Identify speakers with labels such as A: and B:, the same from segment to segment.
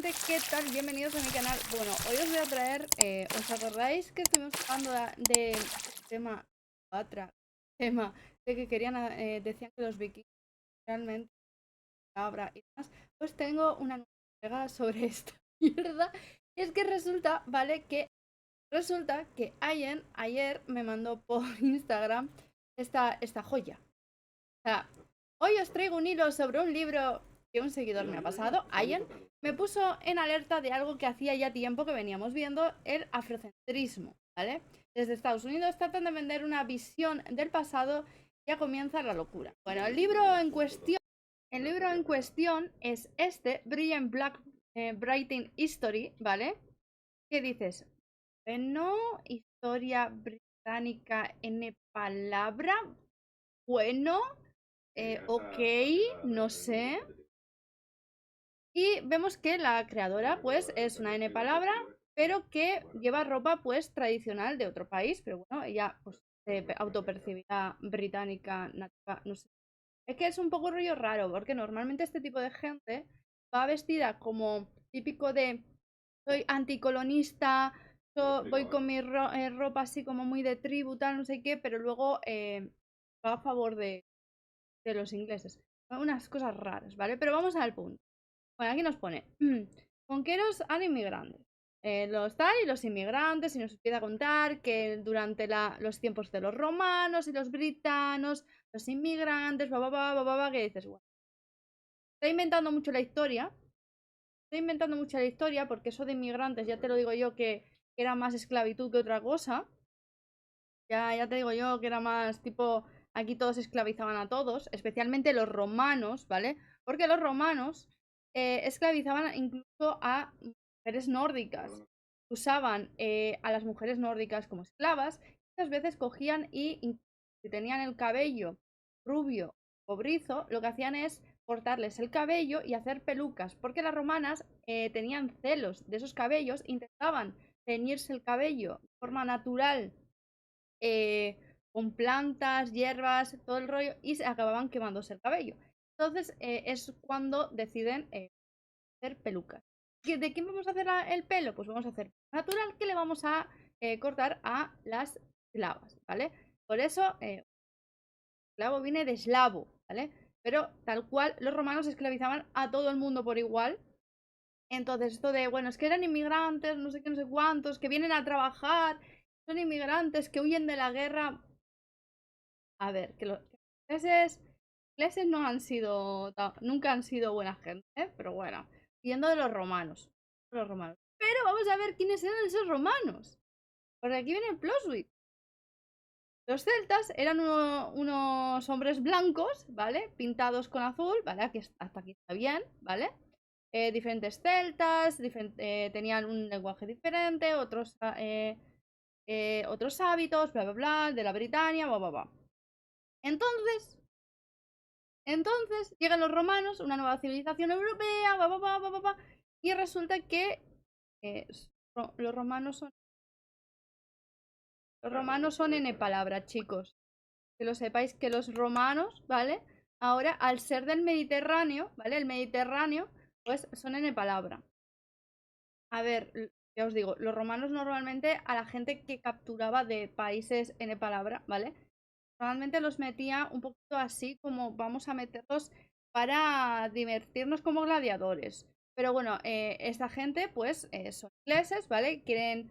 A: gente, ¿qué tal? Bienvenidos a mi canal. Bueno, hoy os voy a traer, ¿os acordáis que estuvimos hablando de tema, tema de que querían, decían que los vikingos realmente cabra y demás? Pues tengo una nueva entrega sobre esta mierda. Y es que resulta que ayer me mandó por Instagram esta joya. O sea, hoy os traigo un hilo sobre un libro que un seguidor me ha pasado, Ayen, me puso en alerta de algo que hacía ya tiempo que veníamos viendo, el afrocentrismo, ¿vale? Desde Estados Unidos tratan de vender una visión del pasado, ya comienza la locura. Bueno, el libro en cuestión es este, Brilliant Black Brighting History, ¿vale? ¿Qué dices? Bueno, historia británica en palabra, bueno, ok, no sé. Y vemos que la creadora pues es una N palabra, pero que lleva ropa pues tradicional de otro país, pero bueno, ella pues se autopercibirá británica, nativa, no sé. Es que es un poco rollo raro, porque normalmente este tipo de gente va vestida como típico de soy anticolonista, voy con mi ropa así como muy de tribu, tal, no sé qué, pero luego va a favor de los ingleses. Unas cosas raras, ¿vale? Pero vamos al punto. Bueno, aquí nos pone, conqueros han inmigrantes. Los tal y los inmigrantes, y nos empieza a contar que durante los tiempos de los romanos y los britanos, los inmigrantes, que dices, bueno, está inventando mucho la historia. Estoy inventando mucho la historia porque eso de inmigrantes, ya te lo digo yo, que era más esclavitud que otra cosa. Ya te digo yo que era más tipo, aquí todos esclavizaban a todos, especialmente los romanos, ¿vale? Porque los romanos esclavizaban incluso a mujeres nórdicas. Usaban a las mujeres nórdicas como esclavas. Muchas veces cogían y si tenían el cabello rubio o brizo, lo que hacían es cortarles el cabello y hacer pelucas, porque las romanas tenían celos de esos cabellos, intentaban teñirse el cabello de forma natural eh, con plantas, hierbas, todo el rollo, y se acababan quemándose el cabello. Entonces es cuando deciden hacer pelucas. ¿De quién vamos a hacer el pelo? Pues vamos a hacer natural, que le vamos a cortar a las esclavas, ¿vale? Por eso, esclavo viene de eslavo, ¿vale? Pero tal cual, los romanos esclavizaban a todo el mundo por igual. Entonces, esto de, bueno, es que eran inmigrantes, no sé qué, no sé cuántos, que vienen a trabajar, son inmigrantes que huyen de la guerra. A ver, que los ingleses no han sido, nunca han sido buena gente, ¿eh? Pero bueno, yendo de los romanos. Pero vamos a ver quiénes eran esos romanos. Porque aquí viene el plot twist. Los celtas eran unos hombres blancos, ¿vale? Pintados con azul, ¿vale? Hasta aquí está bien, ¿vale? Diferentes celtas, tenían un lenguaje diferente, otros hábitos, bla, bla, bla, de la Britania, bla, bla, bla. Entonces llegan los romanos, una nueva civilización europea, y resulta que eh, los romanos son N palabra, chicos. Que lo sepáis que los romanos, ¿vale? Ahora, al ser del Mediterráneo, ¿vale? El Mediterráneo, pues son N palabra. A ver, ya os digo, los romanos normalmente a la gente que capturaba de países N palabra, ¿vale? Normalmente los metía un poquito así, como vamos a meterlos para divertirnos como gladiadores. Pero bueno, esta gente pues son ingleses, ¿vale? Quieren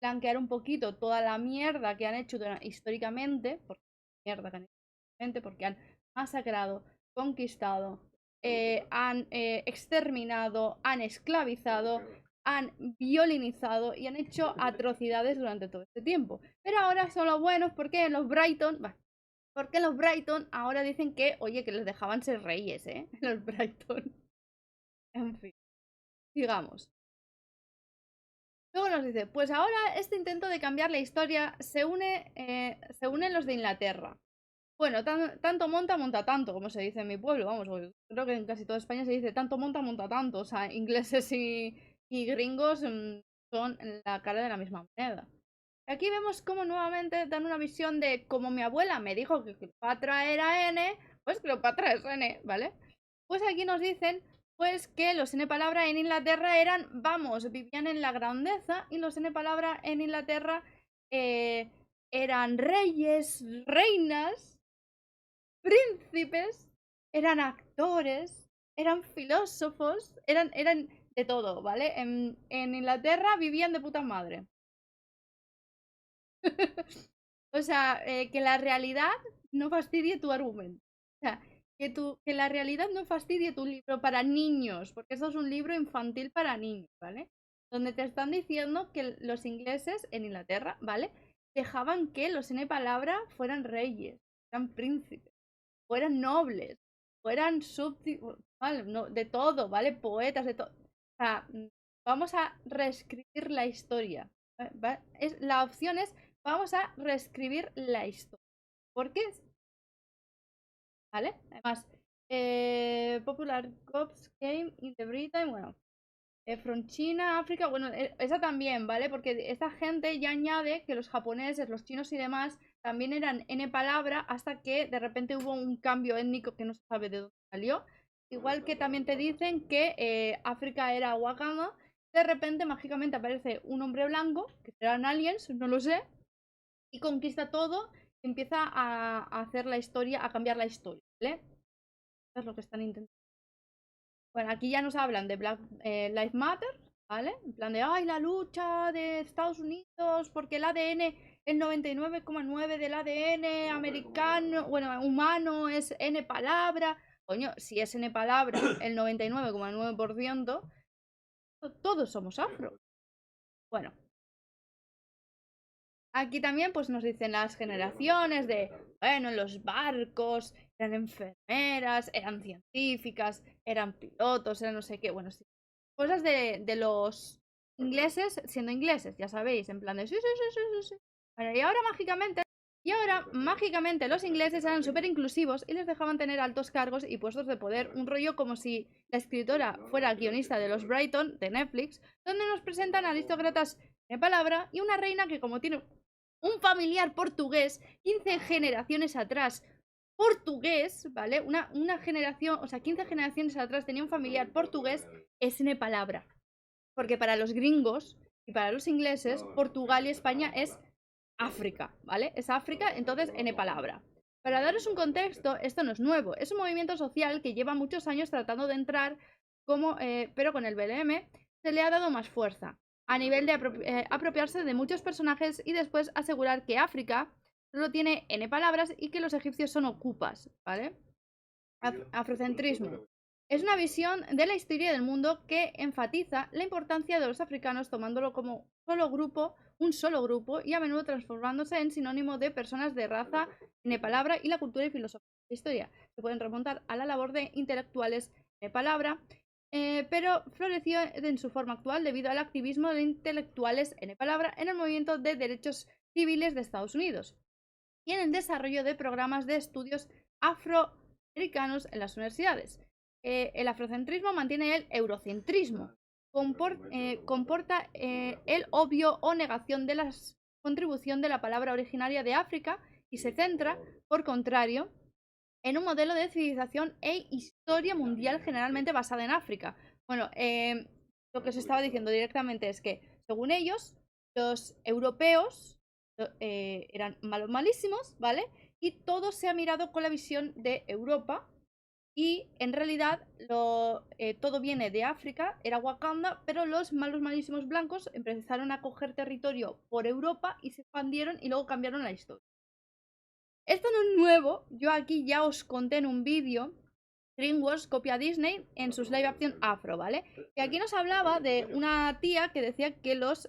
A: blanquear un poquito toda la mierda que han hecho históricamente, porque han masacrado, conquistado, han exterminado, han esclavizado, han violinizado y han hecho atrocidades durante todo este tiempo. Pero ahora son los buenos porque los Brighton ahora dicen que, oye, que les dejaban ser reyes, ¿eh? Los Brighton. En fin, digamos. Luego nos dice, pues ahora este intento de cambiar la historia se unen los de Inglaterra. Bueno, tanto monta, monta tanto, como se dice en mi pueblo, vamos, creo que en casi toda España se dice tanto monta, monta tanto. O sea, ingleses y gringos son la cara de la misma moneda. Aquí vemos cómo nuevamente dan una visión de como mi abuela me dijo que Cleopatra era N, pues Cleopatra es N, ¿vale? Pues aquí nos dicen pues que los N palabra en Inglaterra eran, vamos, vivían en la grandeza, y los N palabra en Inglaterra eran reyes, reinas, príncipes, eran actores, eran filósofos, eran de todo, ¿vale? En Inglaterra vivían de puta madre. O sea, que la realidad no fastidie tu argumento. O sea, que la realidad no fastidie tu libro para niños, porque eso es un libro infantil para niños, ¿vale? Donde te están diciendo que los ingleses en Inglaterra, ¿vale? Dejaban que los N palabra fueran reyes, fueran príncipes, fueran nobles, fueran súbditos, ¿vale? No, de todo, ¿vale? Poetas, de todo. O sea, vamos a reescribir la historia. La opción es, vamos a reescribir la historia. ¿Por qué? ¿Vale? Además, Popular Cops Game in the Britain, bueno, from China, África, bueno, esa también, ¿vale? Porque esta gente ya añade que los japoneses, los chinos y demás también eran N palabra hasta que de repente hubo un cambio étnico que no se sabe de dónde salió. Igual que también te dicen que África era Wakanda, de repente mágicamente aparece un hombre blanco, que serán aliens, no lo sé, y conquista todo y empieza a hacer la historia, a cambiar la historia, ¿vale? Eso es lo que están intentando. Bueno, aquí ya nos hablan de Black Lives Matter, ¿vale? En plan de, ay, la lucha de Estados Unidos porque el ADN, el 99,9 del ADN americano, bueno, humano es N palabra. Coño, si es N palabra, el 99,9%, todos somos afro. Bueno, aquí también pues nos dicen las generaciones de, bueno, los barcos eran enfermeras, eran científicas, eran pilotos, eran no sé qué, bueno, sí. Cosas de los ingleses siendo ingleses, ya sabéis, en plan de sí, sí, sí, sí, sí, sí. Bueno, y ahora mágicamente los ingleses eran súper inclusivos y les dejaban tener altos cargos y puestos de poder, un rollo como si la escritora fuera guionista de los Brighton, de Netflix, donde nos presentan aristócratas de palabra y una reina que como tiene un familiar portugués, 15 generaciones atrás, portugués, ¿vale? Una generación, o sea, 15 generaciones atrás tenía un familiar portugués, es N palabra. Porque para los gringos y para los ingleses, Portugal y España es África, ¿vale? Es África, entonces N palabra. Para daros un contexto, esto no es nuevo, es un movimiento social que lleva muchos años tratando de entrar, pero con el BLM se le ha dado más fuerza, a nivel de apropiarse de muchos personajes y después asegurar que África solo tiene N palabras y que los egipcios son ocupas, ¿vale? Afrocentrismo. Es una visión de la historia del mundo que enfatiza la importancia de los africanos tomándolo como un solo grupo y a menudo transformándose en sinónimo de personas de raza, N palabra y la cultura y filosofía de la historia. Se pueden remontar a la labor de intelectuales N palabra, pero floreció en su forma actual debido al activismo de intelectuales N palabra en el movimiento de derechos civiles de Estados Unidos y en el desarrollo de programas de estudios afroamericanos en las universidades. El afrocentrismo mantiene el eurocentrismo, comporta el obvio o negación de la contribución de la palabra originaria de África y se centra, por contrario, en un modelo de civilización e historia mundial generalmente basada en África. Bueno, lo que os estaba diciendo directamente es que, según ellos, los europeos eran malísimos, ¿vale? Y todo se ha mirado con la visión de Europa y en realidad todo viene de África, era Wakanda, pero los malos malísimos blancos empezaron a coger territorio por Europa y se expandieron y luego cambiaron la historia. Esto no es nuevo, yo aquí ya os conté en un vídeo. DreamWorks copia a Disney en sus live action afro, ¿vale? Y aquí nos hablaba de una tía que decía que los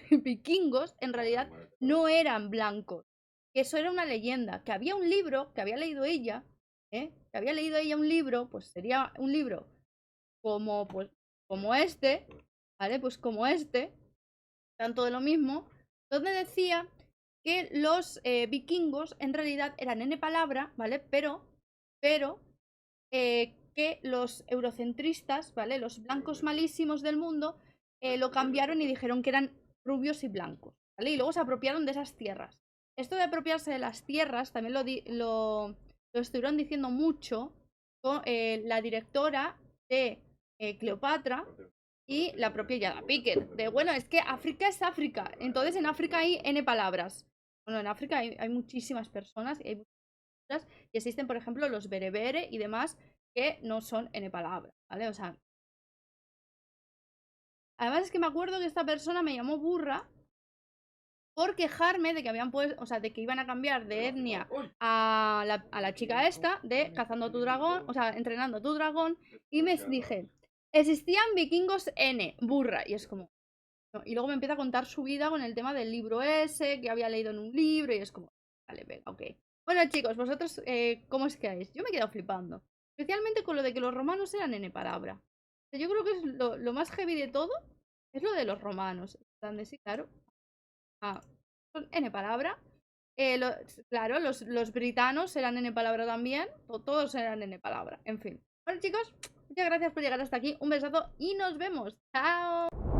A: vikingos en realidad no eran blancos, que eso era una leyenda, que había un libro que había leído ella, que había leído ella un libro, pues sería un libro como, pues, como este, ¿vale? Pues como este, tanto de lo mismo, donde decía que los vikingos en realidad eran N palabra, ¿vale? Pero que los eurocentristas, ¿vale? Los blancos malísimos del mundo lo cambiaron y dijeron que eran rubios y blancos, ¿vale? Y luego se apropiaron de esas tierras. Esto de apropiarse de las tierras también lo estuvieron diciendo mucho con la directora de Cleopatra y la propia Yada Pickett. De bueno, es que África es África. Entonces en África hay N palabras. Bueno, en África hay muchísimas personas y hay muchas palabras. Y existen, por ejemplo, los berebere y demás que no son N palabras, ¿vale? O sea. Además es que me acuerdo que esta persona me llamó burra por quejarme de que habían puesto, o sea, de que iban a cambiar de etnia a la chica esta de cazando a tu dragón, o sea, entrenando a tu dragón, y me dije, existían vikingos N, burra, y es como, no. Y luego me empieza a contar su vida con el tema del libro ese, que había leído en un libro, y es como, vale, venga, ok. Bueno, chicos, vosotros, ¿cómo es que es? Yo me he quedado flipando, especialmente con lo de que los romanos eran N palabra. Yo creo que es lo más heavy de todo, es lo de los romanos. Sí, claro. Ah, son N palabra. Claro, los britanos eran N palabra también. Todos eran N palabra. En fin. Bueno, chicos, muchas gracias por llegar hasta aquí. Un besazo y nos vemos. Chao.